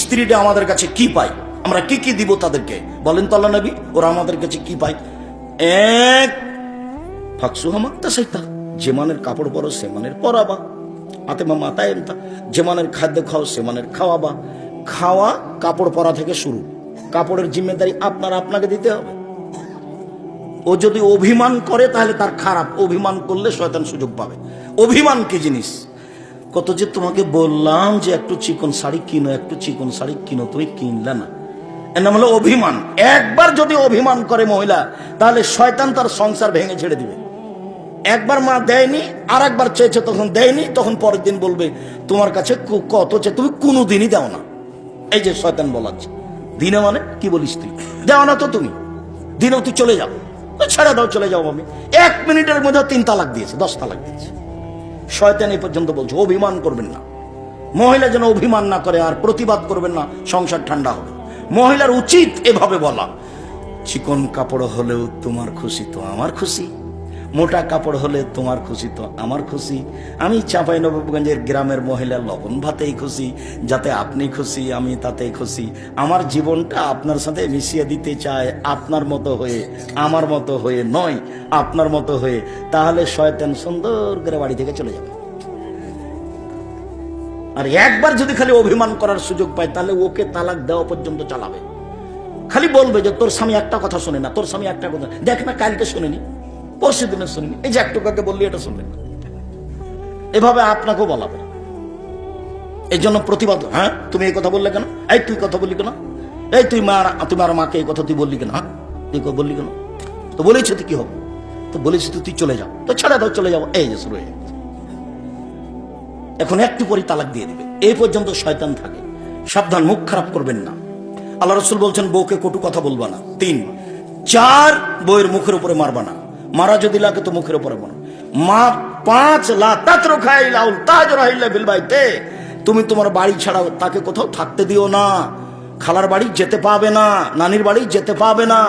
স্ত্রীরা আমাদের কাছে কি পায়, আমরা কি কি দিব তাদেরকে, বলেন তো আল্লাহ নবী, ওরা আমাদের কাছে কি পায়? এক, ফাকসুহামাক্তা সাইতা, যে মানের কাপড় পরো সে মানের পরাবা, আতেমা মাতায় এমতা, যে মানের খাদ্য খাও সে মানের খাওয়াবা। খাওয়া কাপড় পরা থেকে শুরু, কাপড়ের জিম্মেদারি আপনাকে দিতে হবে। ও যদি অভিমান করে তাহলে তার খারাপ, অভিমান করলে শয়তান সুযোগ পাবে। অভিমান কি জিনিস? কত যে তোমাকে বললাম যে একটু চিকন শাড়ি কিনো, একটু চিকন শাড়ি কিনো, তুমি কিনলে না, এর নাম হলো অভিমান। একবার যদি অভিমান করে মহিলা, তাহলে শয়তান তার সংসার ভেঙে ছেড়ে দিবে। একবার মা দেয়নি, আর একবার চেয়েছে তখন দেয়নি, তখন পরের দিন বলবে তোমার কাছে কত চেয়ে তুমি কোনোদিনই দাও না। এই যে শয়তান বলাচ্ছে, দিনে মানে কি বলিস তুই, দাও না তো তুমি, দিনেও তুই চলে যাও, ছেড়ে দাও, চলে যাও। আমি 1 মিনিটের মধ্যে 3 তালাক দিয়েছে, 10 তালাক দিয়েছে। শয়তান এই পর্যন্ত বলছে অভিমান করবেন না। মহিলা যেন অভিমান না করে, আর প্রতিবাদ করবেন না, সংসার ঠান্ডা হবে। মহিলার উচিত এভাবে বলা, চিকন কাপড় হলেও তোমার খুশি তো আমার খুশি, মোটা কাপড় হলে তোমার খুশি তো আমার খুশি। আমি চাঁপাইনবাবগঞ্জের গ্রামের মহিলা, লবণ ভাতেই খুশি, যাতে আপনি খুশি আমি তাতেই খুশি। আমার জীবনটা আপনার সাথে মিশিয়ে দিতে চায়, আপনার মতো হয়ে, আমার মতো হয়ে নয়, আপনার মতো হয়ে। তাহলে শয়তান সুন্দর করে বাড়ি থেকে চলে যাবে। আর একবার যদি খালি অভিমান করার সুযোগ পায়, তাহলে ওকে তালাক দেওয়া পর্যন্ত চালাবে। খালি বলবে যে তোর স্বামী একটা কথা শোনে না, তোর স্বামী একটা কথা, দেখ না কালকে শুনেনি, পরশু দিনে শুনিনি, এই যে একটু কাকে বললি এটা শুনলেন না, এভাবে আপনাকেও বলাবে। এই জন্য প্রতিবাদ, হ্যাঁ তুমি এই কথা বললে কেন, এই তুই কথা বললি কেন, এই তোমার মাকে এই কথা তুই বললি কেন, হ্যাঁ তুই বললি কেন, তো বলেছি তুই কি হবে, তো বলেছি তুই চলে যাও, তো ছেড়ে দাও চলে যাও, এই যে শুরু হয়ে গেছে। এখন একটু পরে তালাক দিয়ে দিবে। এই পর্যন্ত শয়তান থাকে, সাবধান, মুখ খারাপ করবেন না। আল্লাহ রাসূল বলছেন বউকে কটু কথা বলবা না। 3, 4 বউয়ের মুখের উপরে মারবা না, মারা যদি লাগে তো মুখের উপরে মারো। 5 লা তাতরুকা ইলাউল তাজরা ইল্লা বিল বাইতে, তুমি তোমার বাড়ি ছাড়া তাকে কোথাও থাকতে দিও না। খালার বাড়ি যেতে পাবে না, নানির বাড়ি যেতে পাবে না,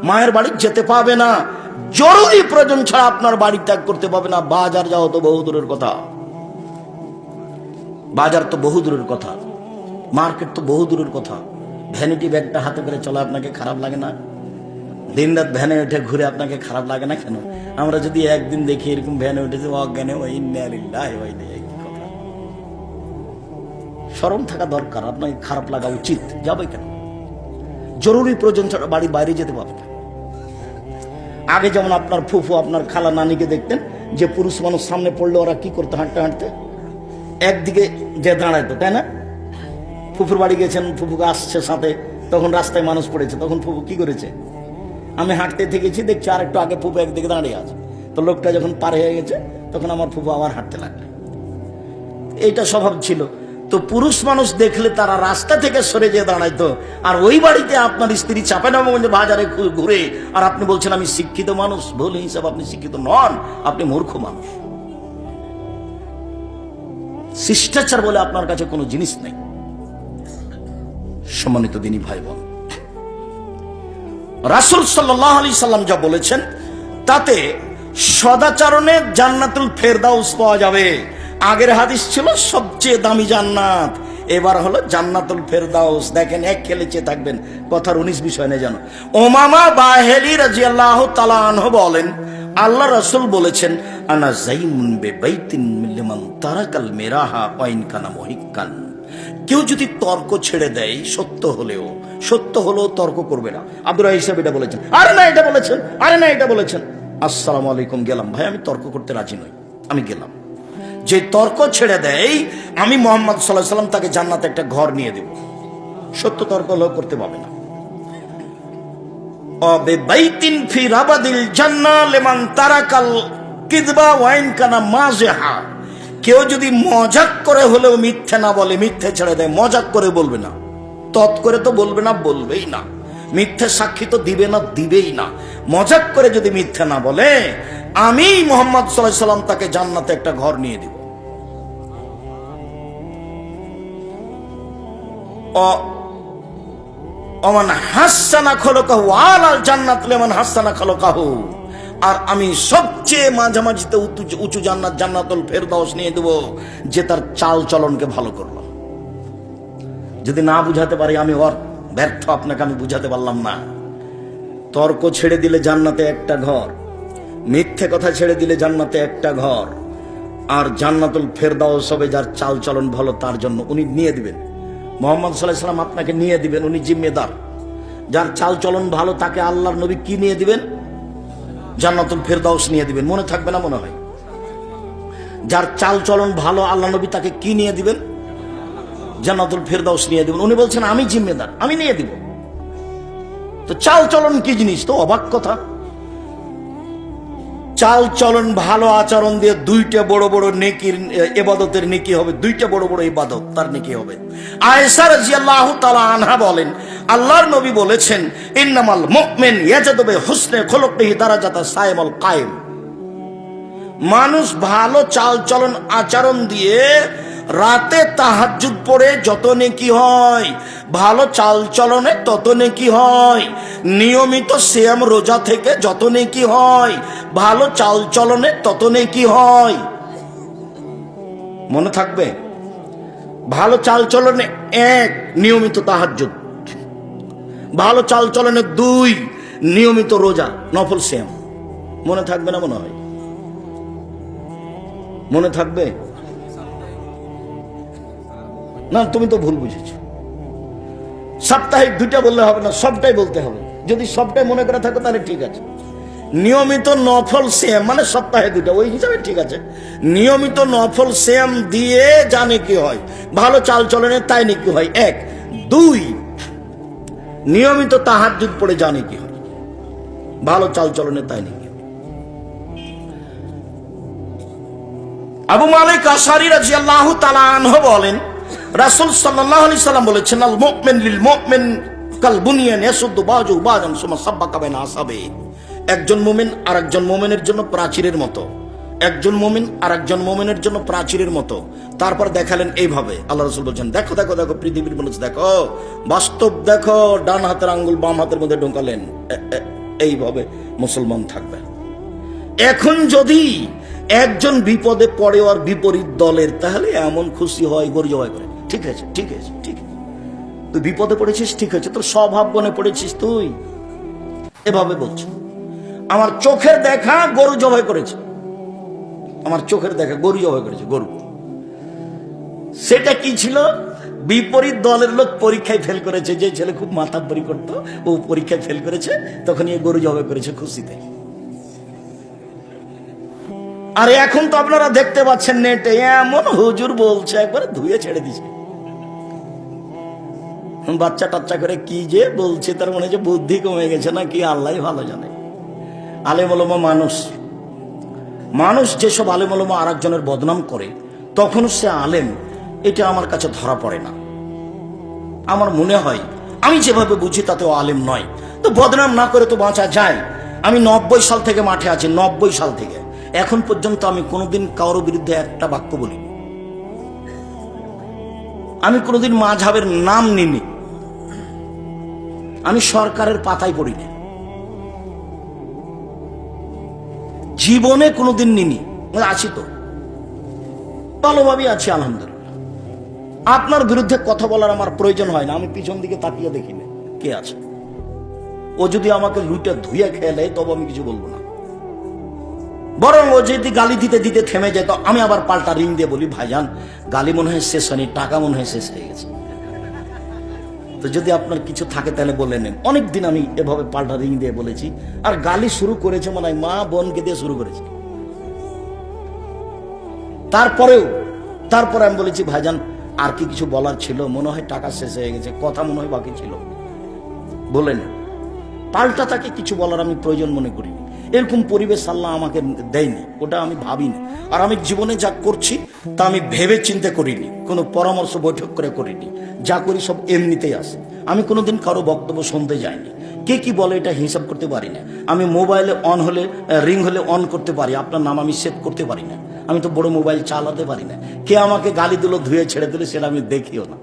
মায়ের বাড়ি যেতে পাবে না, জরুরি প্রয়োজন ছাড়া আপনার বাড়ি ত্যাগ করতে পাবে না। বাজার যাও তো বহু দূরের কথা, বাজার তো বহু দূরের কথা, মার্কেট তো বহু দূরের কথা। ভ্যানিটি ব্যাগটা হাতে করে চলা আপনাকে খারাপ লাগে না? দিনরাত ভ্যানে উঠে ঘুরে আপনাকে খারাপ লাগে না কেন? আমরা যদি একদিন দেখি এরকম ভ্যানে উঠেছে অজ্ঞানে, শরম থাকা দরকার, আপনাকে খারাপ লাগা উচিত। যাবে কেন? জরুরি প্রয়োজন ছাড়া বাড়ি বাইরে যেতে পারবে না। আগে যেমন আপনার ফুফু আপনার খালা নানিকে দেখতেন যে পুরুষ মানুষ সামনে পড়লে ওরা কি করতে, হাঁটতে হাঁটতে একদিকে যে দাঁড়াইতো, তাই না? ফুফুর বাড়ি গেছেন, ফুফুকে আসছে সাথে, তখন রাস্তায় মানুষ পড়েছে, তখন ফুফু কি করেছে? আমি হাঁটতে থেকেছি, দেখছি আর একটু আগে ফুফু একদিকে দাঁড়িয়ে আছে, তো লোকটা যখন পার হয়ে গেছে তখন আমার ফুফু আবার হাঁটতে লাগলো। এইটা স্বভাব ছিল। তো পুরুষ মানুষ দেখলে তারা রাস্তা থেকে সরে যেয়ে দাঁড়াইতো। আর ওই বাড়িতে আপনার স্ত্রী চাঁপাইনবাবগঞ্জ বাজারে ঘুরে, আর আপনি বলছেন আমি শিক্ষিত মানুষ। ভুল হিসাব, আপনি শিক্ষিত নন, আপনি মূর্খ মানুষ। শিষ্টাচার বলে আপনার কাছে কোনো জিনিস নেই। সম্মানিত দিনী ভাই বোন, রাসূল সাল্লাল্লাহু আলাইহি সাল্লাম যা বলেছেন তাতে সদাচরণে জান্নাতুল ফেরদাউস পাওয়া যাবে। আগের হাদিস ছিল সবচেয়ে দামি জান্নাত, এবার হলো জান্নাতুল ফেরদাউস। দেখেন এক খেলেছে থাকবেন, কথার 19 বিষয় নেই জানো। উমামা বাহিলি রাদিয়াল্লাহু তাআলা আনহু বলেন, আল্লাহ রাসূল বলেছেন, আনা যাইমুন বিবাইতিন মিল্লামান তারাকাল মিরাহা ওয়া ইন কানা মুহিক্কান। কেউ যদি তর্ক ছেড়ে দেয়, সত্য হলেও তর্ক করবে না। আব্দুর রাহিম সাহেব এটা বলেছেন, আরে না এটা বলেছেন, আরে না এটা বলেছেন, আসসালামু আলাইকুম, গেলাম ভাই, আমি তর্ক করতে রাজি নই, আমি গেলাম। যে তর্ক ছেড়ে দেয়, আমি মুহাম্মদ সাল্লাল্লাহু আলাইহি সাল্লাম তাকে জান্নাতে একটা ঘর নিয়ে দেব। সত্য তর্ক হলেও করতে পাবে না। বিবাইতিন ফি রাবাদিল জান্নাহ লিমান তারাকাল কিযবা ওয়া ইন কানা মাযহা। কেউ যদি মজাক করে হলেও মিথ্যে না বলে, মিথ্যে ছেড়ে দেয়, মজাক করে বলবে না, তৎ করে তো বলবে না, বলবেই না, মিথ্যে সাক্ষী তো দিবে না, দিবেই না। মজাক করে যদি মিথ্যে না বলে, আমি মুহাম্মদ সাল্লাল্লাহু আলাইহি সাল্লাম তাকে জান্নাতে একটা ঘর নিয়ে দিব। ওমান হাসানা খলকাহু আলাল জান্নাত লিমান হাসানা খলকাহু। আর আমি সবচেয়ে মাঝামাঝিতে উঁচু জান্নাত, জান্নাতুল ফেরদাউস নিয়ে দেব, যে তার চাল চলনকে ভালো করলো। যদি না বুঝাতে পারি আমি ব্যর্থ, আপনাকে আমি বুঝাতে পারলাম না। তর্ক ছেড়ে দিলে জান্নাতে একটা ঘর, মিথ্যে কথা ছেড়ে দিলে জান্নাতে একটা ঘর, আর জান্নাতুল ফেরদাউস হবে যার চাল চলন ভালো তার জন্য, উনি নিয়ে দিবেন। মুহাম্মদ সাল্লাল্লাহু আলাইহি ওয়াসাল্লাম আপনাকে নিয়ে দিবেন, উনি জিম্মেদার। যার চাল চলন ভালো তাকে আল্লাহর নবী কি নিয়ে দিবেন? জান্নাতুল ফেরদাউস নিয়ে দিবেন। মনে থাকবে না মনে হয়? যার চাল চলন ভালো আল্লাহ নবী তাকে কি নিয়ে দিবেন? জান্নাতুল ফেরদাউস নিয়ে দিবেন। উনি বলছেন আমি জিম্মেদার, আমি নিয়ে দিব। তো চাল চলন কি জিনিস? তো অবাক কথা। চাল চলন ভালো আচরণ দিয়ে দুইটা বড় বড় নেকির ইবাদতের নেকি হবে, দুইটা বড় বড় ইবাদত তার নেকি হবে। আয়েশা রাদিয়াল্লাহু তাআলা আনহা বলেন, আল্লাহর নবী বলেছেন, ইন্নামাল মুমিন ইয়াজাদু বিহুসনি খুলুকিহি দারাজাতা সাইমুল কায়েম। মানুষ ভালো চাল চলন আচরণ দিয়ে রাতে তাহাজ্জুদ পড়ে যত নেকি হয়, ভালো চাল চলনে তত নেকি হয়। নিয়মিত সিয়াম রোজা থেকে যত নেকি হয়, ভালো চাল চলনে তত নেকি হয়। মনে থাকবে? ভালো চাল চলনে 1 নিয়মিত তাহাজ্জুদ, ভালো চাল চলনে 2 নিয়মিত রোজা নফল সিয়াম। মনে থাকবে না মনে হয়? মনে থাকবে না? তুমি তো ভুল বুঝেছো। সাপ্তাহিক 2টা বললে হবে না, সবটাই বলতে হবে। যদি সবটাই মনে করে থাকো তাহলে ঠিক আছে। নিয়মিত নফল সিয়াম মানে সপ্তাহে 2টা, ওই হিসাবে ঠিক আছে। নিয়মিত নফল সিয়াম দিয়ে জানে কি হয়, ভালো চাল চলনে তাই নাকি হয় 1। 2 নিয়মিত তাহাজ্জুদ পড়ে জানে কি হয়, ভালো চাল চলনে তাই নাকি। আবু মালিক আশআরী রাদিয়াল্লাহু তাআলা আনহু বলেন, রাসূল সাল্লাল্লাহু আলাইহি সাল্লাম বলেছেন, আল মুমিন লিল মুমিন কাল বুনিয়ান ইয়াসুদ্দু বাযুহু বাযান সুম্মা সাব্বাকা বাইনা আসহাবিহি। একজন মুমিন আরেকজন মুমিনের জন্য প্রাচীরের মতো, একজন মুমিন আরেকজন মুমিনের জন্য প্রাচীরের মতো। তারপর দেখালেন এইভাবে, আল্লাহ রাসূল বলেছেন, দেখো দেখো দেখো পৃথিবীর মানুষ দেখো, বাস্তব দেখো। ডান হাতের আঙ্গুল বাম হাতের মধ্যে ঢোকালেন, এইভাবে মুসলমান থাকবে। এখন যদি একজন বিপদে পড়ে আর বিপরীত দলের, তাহলে এমন খুশি হয়, গর্ব হয় করে, ঠিক আছে ঠিক আছে ঠিক আছে, তুই বিপদে পড়েছিস, ঠিক আছে, তোর স্বভাব বনে পড়েছিস তুই, এভাবে বলছে। আমার চোখের দেখা গরু জবাই করেছে, আমার চোখের দেখা গরু জবাই করেছে, গরু। সেটা কি ছিল? বিপরীত দলের লোক পরীক্ষায় ফেল করেছে, যে ছেলে খুব মাথাব্বরি করতো ও পরীক্ষায় ফেল করেছে, তখন এই গরু জবাই করেছে খুশিতে। আর এখন তো আপনারা দেখতে পাচ্ছেন নেটে এমন হুজুর বলছে, একবারে ধুয়ে ছেড়ে দিছে। বাচ্চা টাচ্চা করে কি যে বলছে, তার মনে হচ্ছে বুদ্ধি কমে গেছে না কি, আল্লাহ ভালো জানে। আলেম ওলামা মানুষ যেসব আলেম ওলামা আর একজনের বদনাম করে, তখন সে আলেম, এটা আমার কাছে ধরা পড়ে না। আমার মনে হয় আমি যেভাবে বুঝি তাতেও আলেম নয়। তো বদনাম না করে তো বাঁচা যায়। আমি 90 সাল থেকে মাঠে আছি, 90 সাল থেকে এখন পর্যন্ত আমি কোনোদিন কারোর বিরুদ্ধে একটা বাক্য বলিনি। আমি কোনোদিন মাযহাবের নাম নিইনি। আমি সরকারের পাতায় পড়িনি, জীবনে কোনোদিন নিনি। আছি তো, ভালোভাবেই আছি আলহামদুলিল্লাহ। আপনার বিরুদ্ধে কথা বলার আমার প্রয়োজন হয় না। আমি পিছন দিকে তাকিয়ে দেখি না কে আছে। ও যদি আমাকে লুটে ধুয়ে খেয়ে নেয় তবে আমি কিছু বলবো না। বরং ও যদি গালি দিতে দিতে থেমে যায়, তো আমি আবার পাল্টা রিং দিয়ে বলি, ভাইজান গালি মনে হয় শেষ হয়নি, টাকা মনে হয় শেষ হয়ে গেছে। তো যদি আপনার কিছু থাকে তাহলে বলে নেন। অনেকদিন আমি এভাবে পাল্টা রিং দিয়ে বলেছি। আর গালি শুরু করেছে মনে হয় মা বোনকে দিয়ে শুরু করেছে। তারপরে আমি বলেছি, ভাইজান আর কি কিছু বলার ছিল? মনে হয় টাকা শেষ হয়ে গেছে, কথা মনে হয় বাকি ছিল, বলেন। পাল্টা তাকে কিছু বলার আমি প্রয়োজন মনে করিনি। এরকম পরিবেশ আল্লাহ আমাকে দেয়নি, ওটা আমি ভাবিনি। আর আমি জীবনে যা করছি তা আমি ভেবে চিন্তে করিনি, কোনো পরামর্শ বৈঠক করে করিনি। যা করি সব এমনিতেই আসে। আমি কোনোদিন কারো বক্তব্য শুনতে যাইনি। কে কি বলে এটা হিসাব করতে পারি না। আমি মোবাইলে অন হলে রিং হলে অন করতে পারি, আপনার নাম আমি সেভ করতে পারি না। আমি তো বড় মোবাইল চালাতে পারি না। কে আমাকে গালি দিল, ধুয়ে ছেড়ে দিল, সেটা আমি দেখিও না।